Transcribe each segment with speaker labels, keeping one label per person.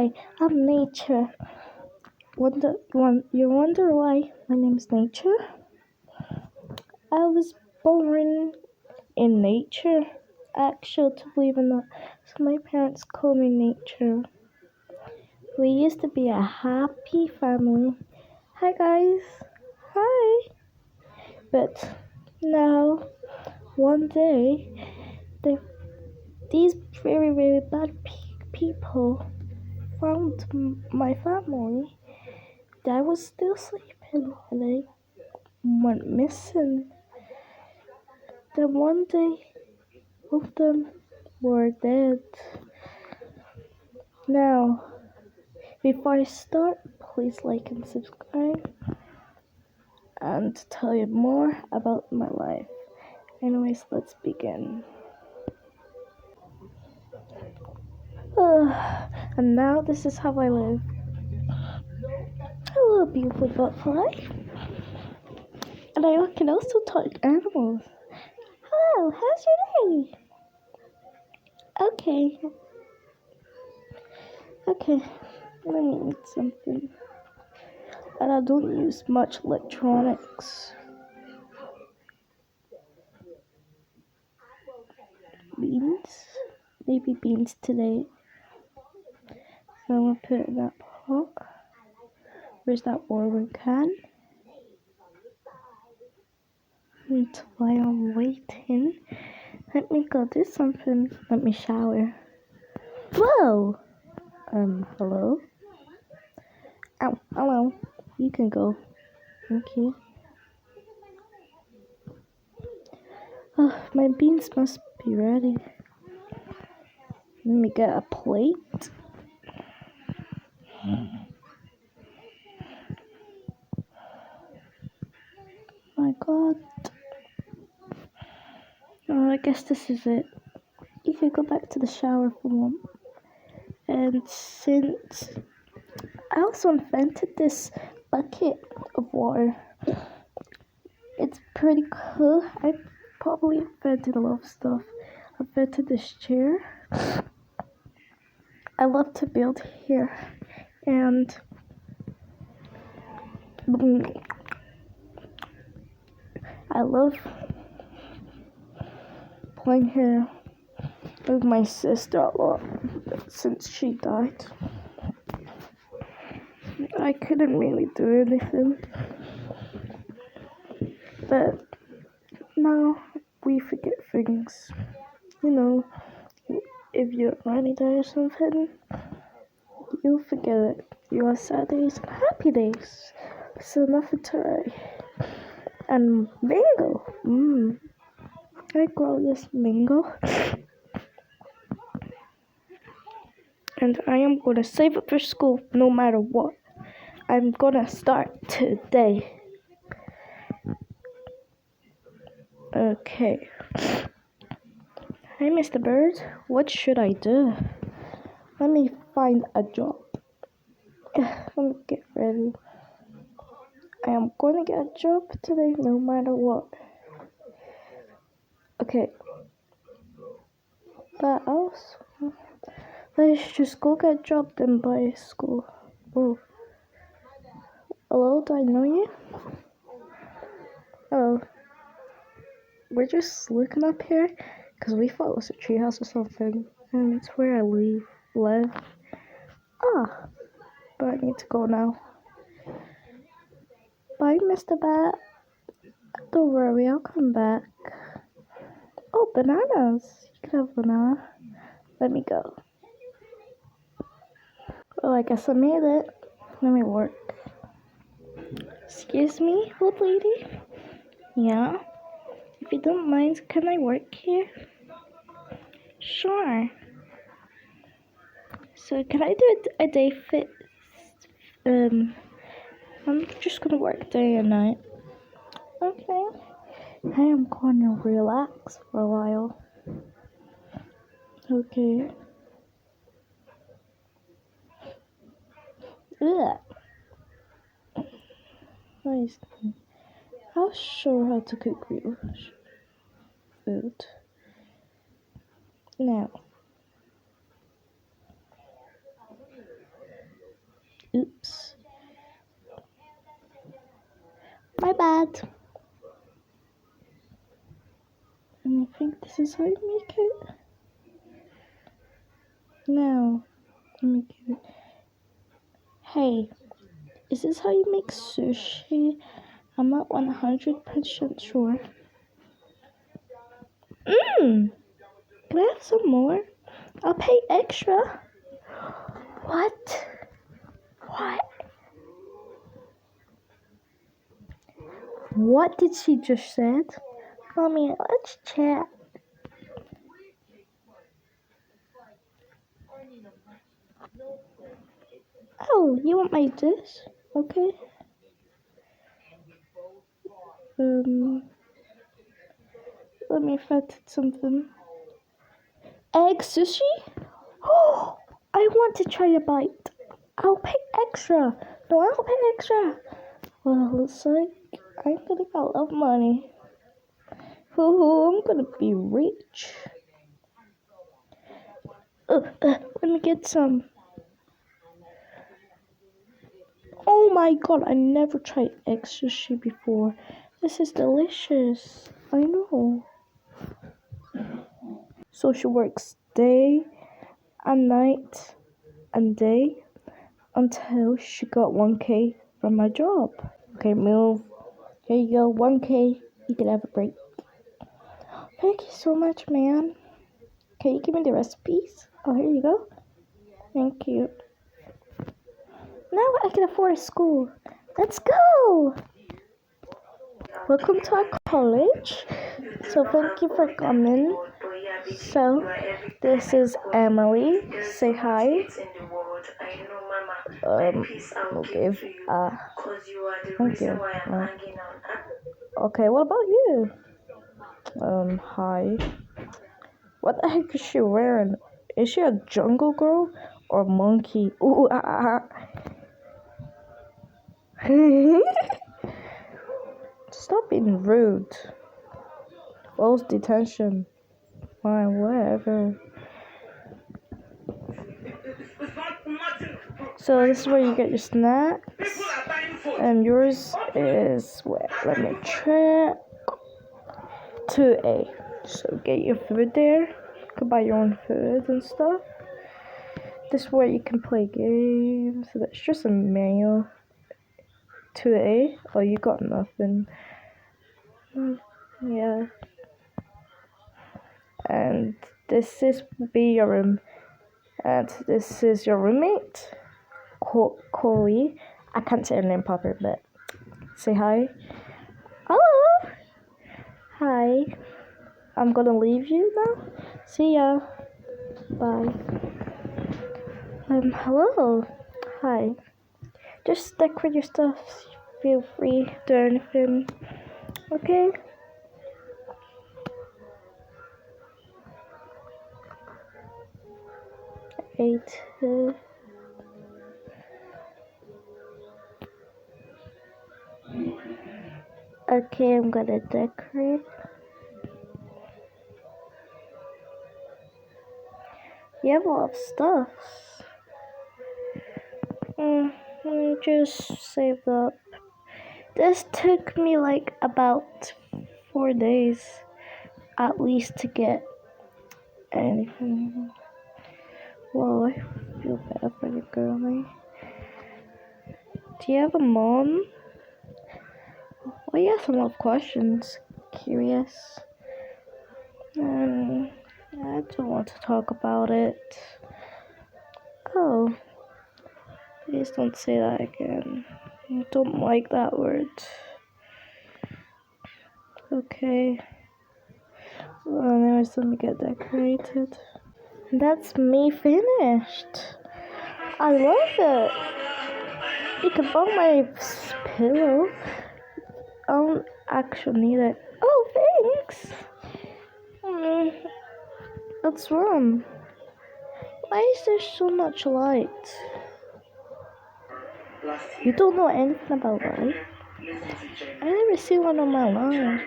Speaker 1: Hi, I'm Nature. You wonder why my name is Nature? I was born in nature. Actually, to believe in that, so my parents call me Nature. We used to be a happy family. Hi guys. Hi. But now, one day, these very bad people found my family. Dad was still sleeping and I went missing. Then one day, both of them were dead. Now, before I start, please like and subscribe and tell you more about my life. Anyways, let's begin. And now this is how I live. Hello, beautiful butterfly. And I can also talk animals. Hello, how's your day? Okay, let me eat something. And I don't use much electronics. Beans? Maybe beans today. So I'm gonna put it in that pot. Where's that warmer can? And while I'm waiting, let me go do something. Let me shower. Whoa! Hello? Ow, hello. You can go. Thank you. Oh, my beans must be ready. Let me get a plate. My God. Oh, I guess this is it. You can go back to the shower for one. And since I also invented this bucket of water, it's pretty cool. I probably invented a lot of stuff. I invented this chair. I love to build here. And I love playing here with my sister a lot since she died. I couldn't really do anything. But now we forget things. You know, if you're rainy day or something, you'll forget it. You have sad days and happy days. So nothing to worry. And mango. I grow this mango. And I am gonna save it for school no matter what. I'm gonna start today. Okay. Hey, Mr. Bird, what should I do? Let me find a job. Let me get ready. I am gonna get a job today no matter what. Okay. That else? Let's just go get a job then by school. Oh. Hello, do I know you? Oh. We're just looking up here because we thought it was a treehouse or something. And it's where I live. Ah. But I need to go now. Bye, Mr. Bat. Don't worry, I'll come back. Oh, bananas. You can have banana. Let me go. Well, I guess I made it. Let me work. Excuse me, old lady? Yeah? If you don't mind, can I work here? Sure. So, can I do a day fit? I'm just gonna work day and night. Okay. I am gonna relax for a while. Okay. Ugh. Nice. Not sure how to cook real food. Now, bad. And I think this is how you make it. Now, let me get it. Hey, is this how you make sushi? I'm not 100% sure. Can I have some more? I'll pay extra. What? What did she just said? Mommy, let's chat. Oh, you want my dish? Okay. Let me find something. Egg sushi? Oh, I want to try a bite. I'll pay extra. No, I'll pay extra. Well, looks like I'm gonna get a lot of money. I'm gonna be rich. Let me get some. Oh my god, I never tried egg sushi before. This is delicious. I know. So she works day and night and day until she got 1K from my job. Okay, move. Here you go, 1K. You can have a break. Thank you so much, man. Can you give me the recipes? Oh, here you go. Thank you. Now I can afford school. Let's go! Welcome to our college. So thank you for coming. So this is Emily. Say hi. Okay. Thank you. Okay, what about you? Hi. What the heck is she wearing? Is she a jungle girl or monkey? Ooh, Stop being rude. False detention. Fine, whatever. So this is where you get your snacks. And yours is where? Let me check. 2A. So get your food there. You can buy your own food and stuff. This is where you can play games. So that's just a menu. 2A. Oh, you got nothing. Yeah. And this is be your room. And this is your roommate, Chloe. I can't say her name properly, but say hi. Hello. Hi. I'm gonna leave you now. See ya. Bye. Hello. Hi. Just stick with your stuff. Feel free to do anything. Okay? Okay, I'm gonna decorate. You have a lot of stuff. Let me just save up. This took me like about 4 days at least to get anything. Whoa, I feel bad for the girlie. Do you have a mom? Well, you asked a lot of questions. Curious. I don't want to talk about it. Oh, please don't say that again. I don't like that word. Okay. Well, anyways, let me get decorated. That's me finished. I love it. You can borrow my pillow. I don't actually need it. Oh, thanks. What's wrong? Why is there so much light? You don't know anything about light? I never seen one on my life.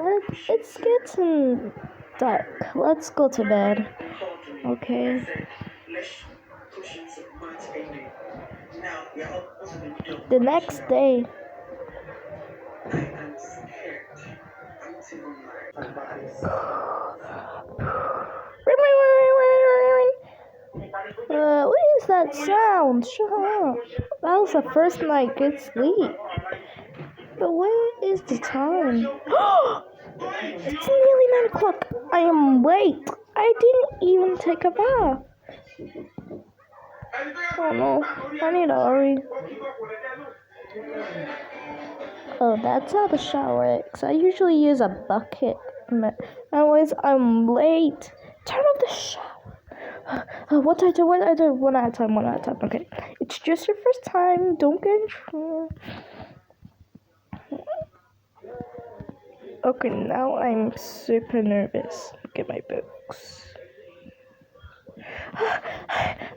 Speaker 1: Oh, it's getting dark. Let's go to bed. Okay. The next day, what is that sound? Shut up. That was the first night good sleep. But what is the time? It's nearly 9 o'clock. I am late. I didn't even take a bath. Oh no, I need to hurry. Oh, that's how the shower works. I usually use a bucket. Anyways, I'm late. Turn off the shower. What I do? One at a time. Okay. It's just your first time. Don't get in trouble. Okay, now I'm super nervous. Look at my books.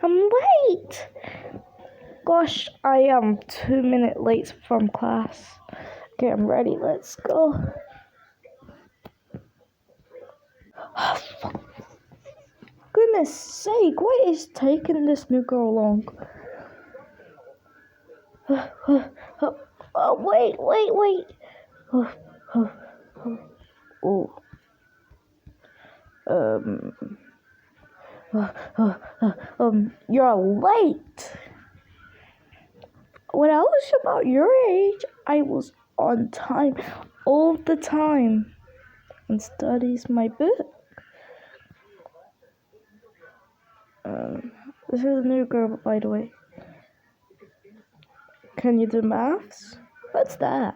Speaker 1: I'm late. Gosh, I am 2 minutes late from class. Okay, I'm ready. Let's go. Goodness sake, what is taking this new girl long? Oh, wait. You're late. When I was about your age, I was on time all the time and studies my book. This is a new girl, by the way. Can you do maths? What's that?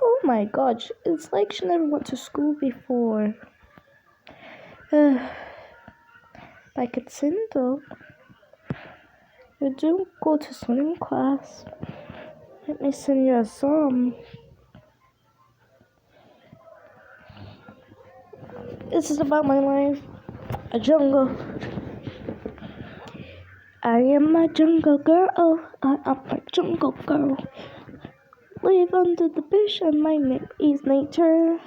Speaker 1: Oh my gosh, it's like she never went to school before. Like it's Cinderella. You do go to swimming class. Let me sing you a song. This is about my life. A jungle. I am a jungle girl. I am a jungle girl. Live under the bush and my name is Nature.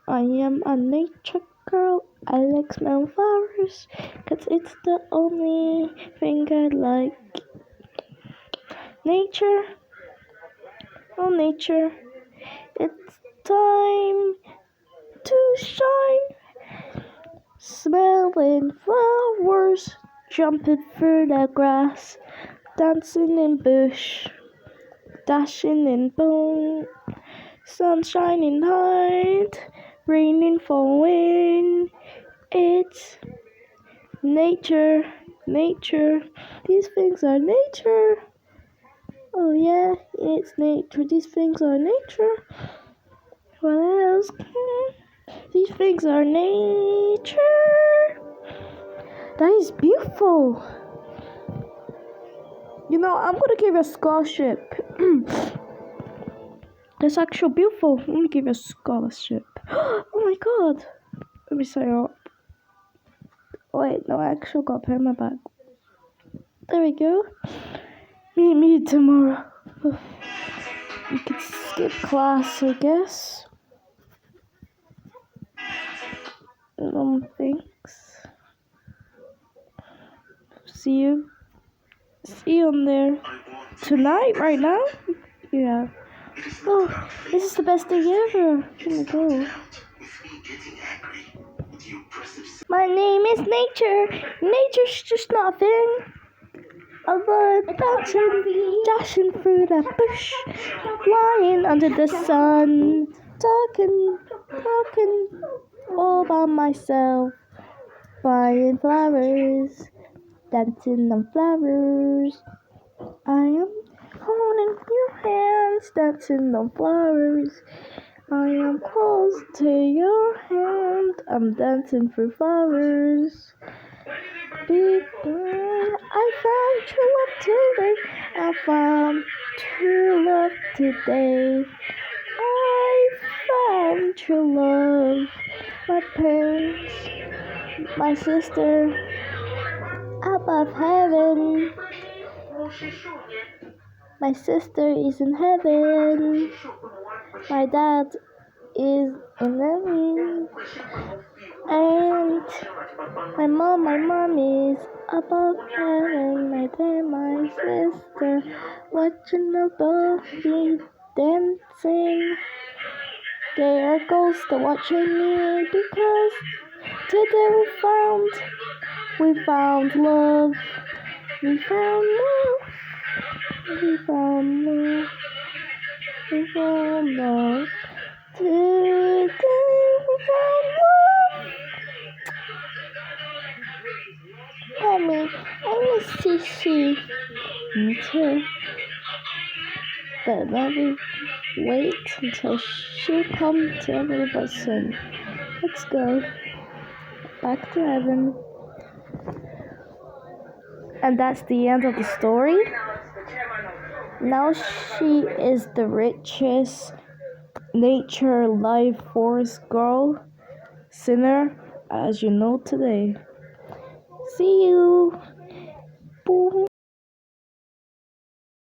Speaker 1: I am a nature girl. I like smelling flowers, 'cause it's the only thing I like. Nature, oh nature, it's time to shine. Smelling flowers, jumping through the grass, dancing in bush, dashing in bone, sun shining hard, raining falling. It's nature. These things are nature. Oh yeah, it's nature. These things are nature. What else? These things are nature. That is beautiful. You know, I'm gonna give you a scholarship. That's actually beautiful. Let me give you a scholarship. Oh my god. Let me sign up. Wait, no, I actually got a pen in my bag. There we go. Meet me tomorrow. You could skip class, I guess. Thanks. See you on there. Tonight, right now? Yeah. Oh, this is the best day ever. Here we go. My name is Nature. Nature's just not a thing. I love dashing through the bush, flying under the sun, talking all by myself, buying flowers, dancing on flowers. I am holding your hands, dancing on flowers. I am close to your hand, I'm dancing through flowers. I found true love today. I found true love today. I found true love. My parents, my sister, above heaven. My sister is in heaven. My dad is in heaven. And my mom is above heaven, my dad, my sister, watching above me dancing. They are ghosts watching me because today we found love, we found love, we found love, we found love. Today we found love. I miss Sissy. Me too. But let me wait until she comes to every person. Let's go back to heaven. And that's the end of the story. Now she is the richest nature life force girl sinner as you know today. See you.